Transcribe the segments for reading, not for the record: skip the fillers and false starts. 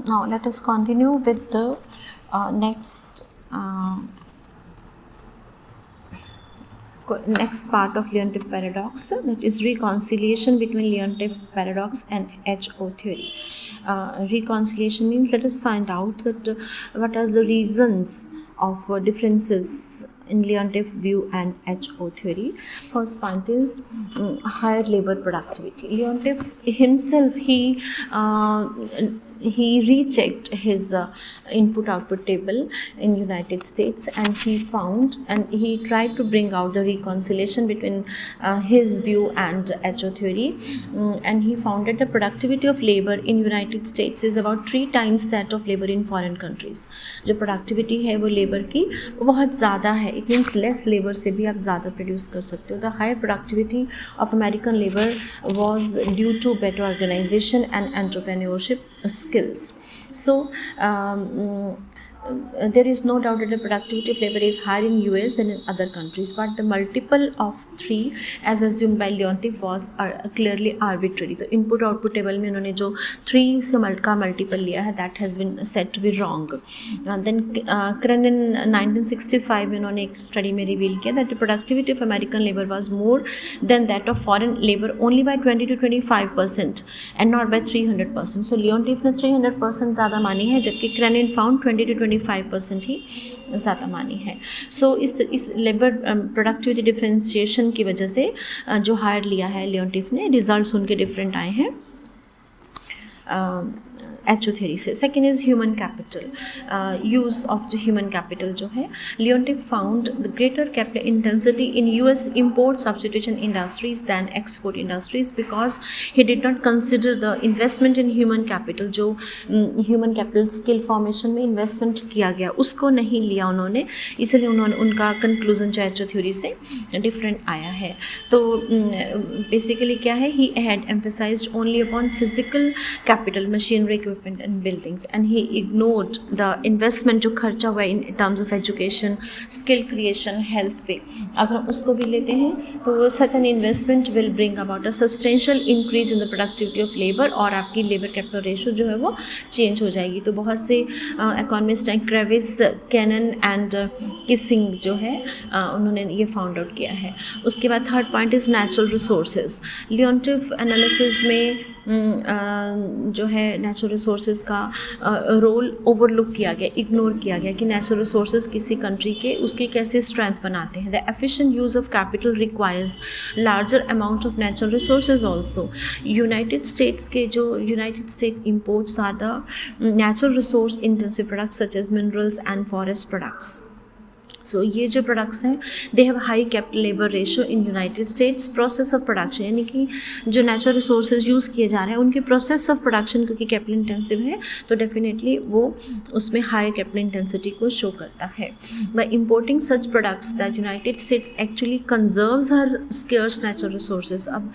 Now let us continue with the next part of Leontief paradox, that is reconciliation between Leontief paradox and HO theory. Reconciliation means let us find out that what are the reasons of differences in Leontief view and HO theory. First point is higher labor productivity. Leontief himself, he rechecked his input-output table in United States, and he found, and he tried to bring out the reconciliation between his view and HO theory, and he found that the productivity of labor in United States is about 3 times that of labor in foreign countries. जो productivity है वो labor की वो बहुत ज़्यादा है. It means less labor से भी आप ज़्यादा produce कर सकते हो. The higher productivity of American labor was due to better organization and entrepreneurship skills. So there is no doubt that the productivity of labor is higher in US than in other countries, but the multiple of 3 as assumed by Leontief was clearly arbitrary. तो input output table में उन्होंने जो 3 से का multiple लिया है, that has been said to be wrong. Then Kren in 1965 उन्होंने एक स्टडी में रिवील किया that the productivity of American labor was more than that of foreign labor only by 20 to 25% and not by 300%. So Leontief ने 300% ज़्यादा मानी है, जबकि Krenin found 20 to 25% ही ज़्यादा मानी है. सो इस लेबर प्रोडक्टिविटी डिफरेंशिएशन की वजह से जो हायर लिया है लियोनटिफ ने, रिजल्ट्स उनके डिफरेंट आए हैं HO theory से. Second is human capital, use of the human capital जो है. Leontief found the greater capital intensity in US import substitution industries than export industries because he did not consider the investment in human capital. जो human capital skill formation में investment किया गया उसको नहीं लिया उन्होंने, इसलिए उन्होंने उनका कंक्लूजन जो HO थ्योरी से डिफरेंट आया है. तो बेसिकली क्या है, he had emphasised only upon physical capital, machinery, equipment and buildings, and he ignored the investment जो खर्चा हुआ in terms of education, skill creation, health पे. अगर हम उसको भी लेते हैं तो such an investment will bring about a substantial increase in the productivity of labor और आपकी labor capital ratio जो है वो change हो जाएगी. तो बहुत से economist हैं, क्रेविस, कैनन एंड किसिंग जो है उन्होंने ये फाउंड आउट किया है. उसके बाद third point is natural resources. Leontief analysis में जो है नेचुरल रिसोर्सेज का रोल ओवरलुक किया गया, इग्नोर किया गया कि नेचुरल रिसोर्सेज किसी कंट्री के उसके कैसे स्ट्रेंथ बनाते हैं. The efficient use of capital requires larger amount of natural resources also. United States के जो United State imports are the natural resource intensive products such as minerals and forest products. So ये जो products हैं they have high capital labour ratio in United States. Process of production यानी कि जो natural resources use किए जा रहे हैं उनकी प्रोसेस ऑफ प्रोडक्शन क्योंकि कैपिटल इंटेंसिव है तो डेफिनेटली वो उसमें हाई कैपिटल इंटेंसिटी को शो करता है. By importing such products that United States actually conserves her scarce natural resources. अब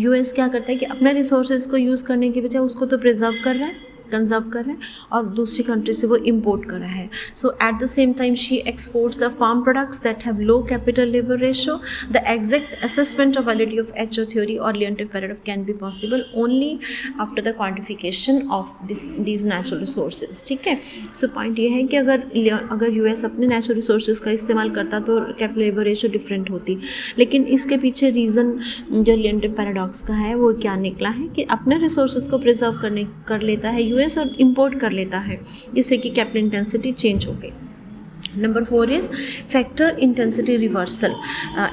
US क्या करता है कि अपने रिसोर्सेज को यूज़ करने के बजाय उसको तो प्रिजर्व कर रहा है, कंजर्व कर रहे हैं और दूसरी कंट्री से वो इम्पोर्ट कर रहा है. So at the same time she exports the farm products that have low capital labour ratio. The exact assessment of validity of HO theory और Leontief paradox can be possible only after the quantification of these natural resources. ठीक है. So point ये है कि अगर US अपने natural resources का इस्तेमाल करता तो कैपिटल लेबर रेशियो डिफरेंट होती, लेकिन इसके पीछे रीज़न जो लियोनटिफ पैराडॉक्स का है वो क्या निकला है कि अपने रिसोर्सेज को प्रिजर्व कर लेता है US और इंपोर्ट कर लेता है जिससे कि कैपिटल इंटेंसिटी चेंज हो गई. Number 4 is factor intensity reversal.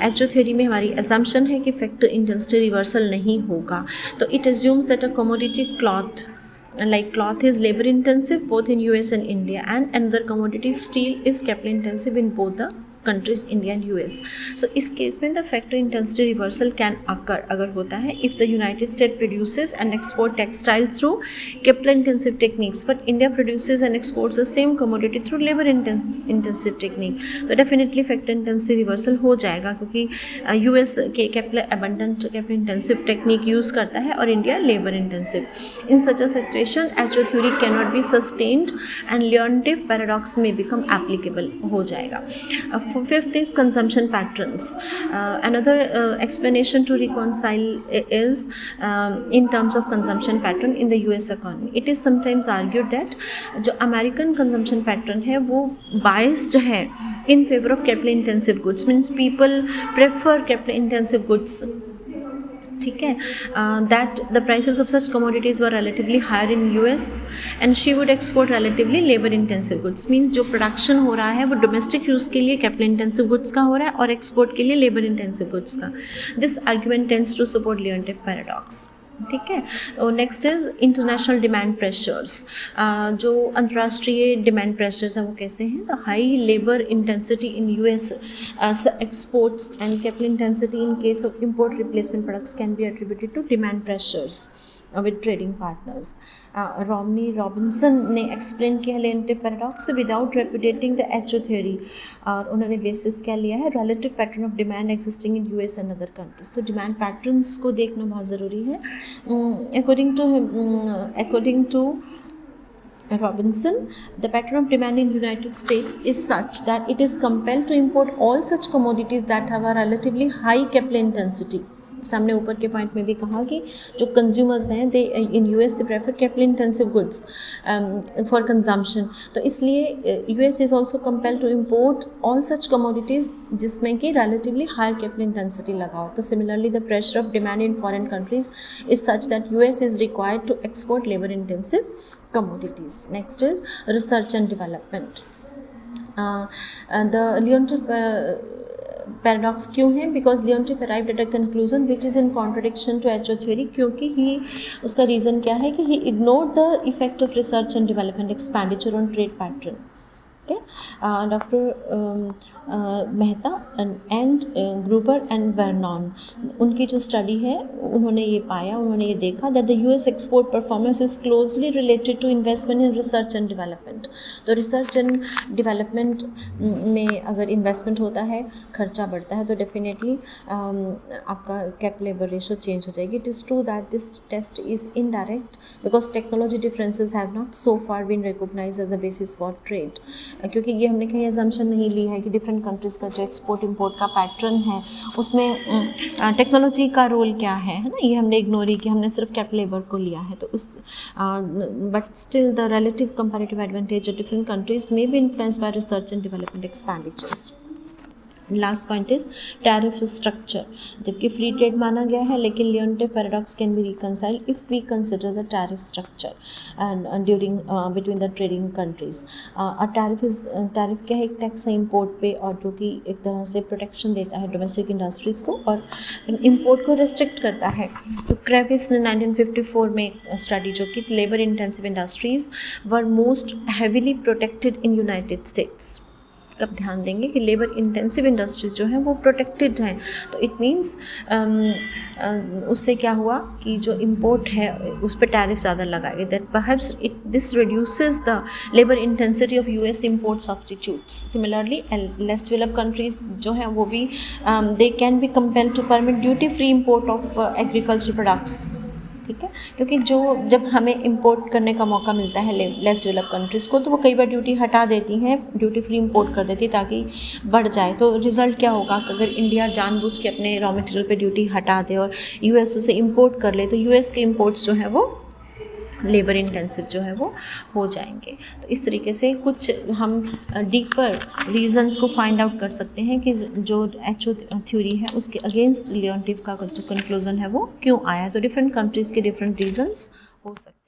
HO theory में हमारी असम्पशन है कि फैक्टर इंटेंसिटी रिवर्सल नहीं होगा. तो it assumes that a commodity cloth like cloth is labor intensive both in US and India, and another commodity steel is capital intensive in both the countries India and US. So इस case में the factor intensity reversal can occur अगर होता है if the United States produces and export textiles through capital intensive techniques but India produces and exports the same commodity through labor intensive technique. तो definitely factor intensity reversal हो जाएगा क्योंकि US के abundant capital intensive technique use करता है और India labor intensive. In such a situation HO theory cannot be sustained and Leontief paradox may become applicable हो जाएगा. fifth is consumption patterns. Another explanation to reconcile is in terms of consumption pattern in the US economy. It is sometimes argued that जो American consumption pattern है वो biased है in favor of capital intensive goods, means people prefer capital intensive goods. ठीक है, that the prices of such commodities were relatively higher in US and she would export relatively labor intensive goods, means जो production हो रहा है वो domestic use के लिए capital intensive goods का हो रहा है और एक्सपोर्ट के लिए लेबर इंटेंसिव गुड्स का. This argument tends to support Leontief paradox. ठीक है. और next is international demand pressures. जो अंतर्राष्ट्रीय डिमांड प्रेशर्स हैं वो कैसे हैं? The high labour intensity in US exports and capital intensity in case of import replacement products can be attributed to demand pressures with trading partners. Romney Robinson ने explain किया Leontief paradox without repudiating the H O theory. और उन्होंने basis क्या लिया है? Relative pattern of demand existing in US and other countries. तो demand patterns को देखना बहुत ज़रूरी है. According to Robinson, the pattern of demand in United States is such that it is compelled to import all such commodities that have a relatively high capital intensity. सामने ऊपर के point में भी कहा कि जो कंज्यूमर्स हैं they in US they prefer capital intensive goods for consumption. तो इसलिए US is also compelled to import all such commodities जिसमें कि रिलेटिवली हायर कैपिटल इंटेंसिटी लगा हो. तो similarly the pressure of demand in foreign countries is such that US is required to export labour intensive commodities. Next is research and development. The Leontief paradox क्यों है? Because Leontief arrived at a conclusion which is in contradiction to Echo theory. क्योंकि उसका reason क्या है कि he ignored the effect of research and development expenditure on trade pattern. Doctor Mehta and Gruber and Vernon उनकी जो study है उन्होंने ये पाया, उन्होंने ये देखा that the US export performance is closely related to investment in research and development. तो रिसर्च एंड डेवलपमेंट में अगर इन्वेस्टमेंट होता है, खर्चा बढ़ता है, तो डेफिनेटली आपका कैप लेबर रेशो चेंज हो जाएगी. It is true that this test is indirect because technology differences have not so far been recognised as a basis for trade. क्योंकि ये हमने कहीं अजम्पशन नहीं ली है कि डिफरेंट कंट्रीज़ का जो एक्सपोर्ट इंपोर्ट का पैटर्न है उसमें टेक्नोलॉजी का रोल क्या है ना, ये हमने इग्नोर ही किया, हमने सिर्फ कैप लेबर को लिया है. तो उस but still the relative comparative advantage of different countries में be influenced by research and development expenditures. Last point is tariff structure. जबकि फ्री ट्रेड माना गया है लेकिन Leontief paradox can be reconciled if we consider the tariff structure and during between the trading countries. Tariff क्या है? एक tax है import पे और जो कि एक तरह से प्रोटेक्शन देता है डोमेस्टिक इंडस्ट्रीज़ को और इम्पोर्ट को रिस्ट्रिक्ट करता है. तो क्रेविस ने 1954 में स्टडी जो कि लेबर इंटेंसिव इंडस्ट्रीज़ वर मोस्ट हैवीली प्रोटेक्टेड इन यूनाइटेड स्टेट्स. कब ध्यान देंगे कि लेबर इंटेंसिव इंडस्ट्रीज जो हैं वो प्रोटेक्टेड हैं. तो इट मीन्स उससे क्या हुआ कि जो इम्पोर्ट है उस पर टैरिफ ज़्यादा लगाए. That perhaps this reduces the labour intensity of US import substitutes. Similarly less developed countries जो हैं वो भी they can be compelled to permit duty free import of agriculture products. ठीक है, क्योंकि जब हमें इंपोर्ट करने का मौका मिलता है लेस डेवलप कंट्रीज़ को तो वो कई बार ड्यूटी हटा देती हैं, ड्यूटी फ्री इंपोर्ट कर देती है ताकि बढ़ जाए. तो रिज़ल्ट क्या होगा कि अगर इंडिया जानबूझ के अपने रॉ मटेरियल पे ड्यूटी हटा दे और यूएस उसे इंपोर्ट कर ले तो यूएस के इंपोर्ट्स जो है वो लेबर इंटेंसिव जो है वो हो जाएंगे. तो इस तरीके से कुछ हम डीपर रीजंस को फाइंड आउट कर सकते हैं कि जो एचओ थ्योरी है उसके अगेंस्ट लियोनटिफ का जो कंक्लूजन है वो क्यों आया. तो डिफरेंट कंट्रीज़ के डिफरेंट रीजंस हो सकते हैं.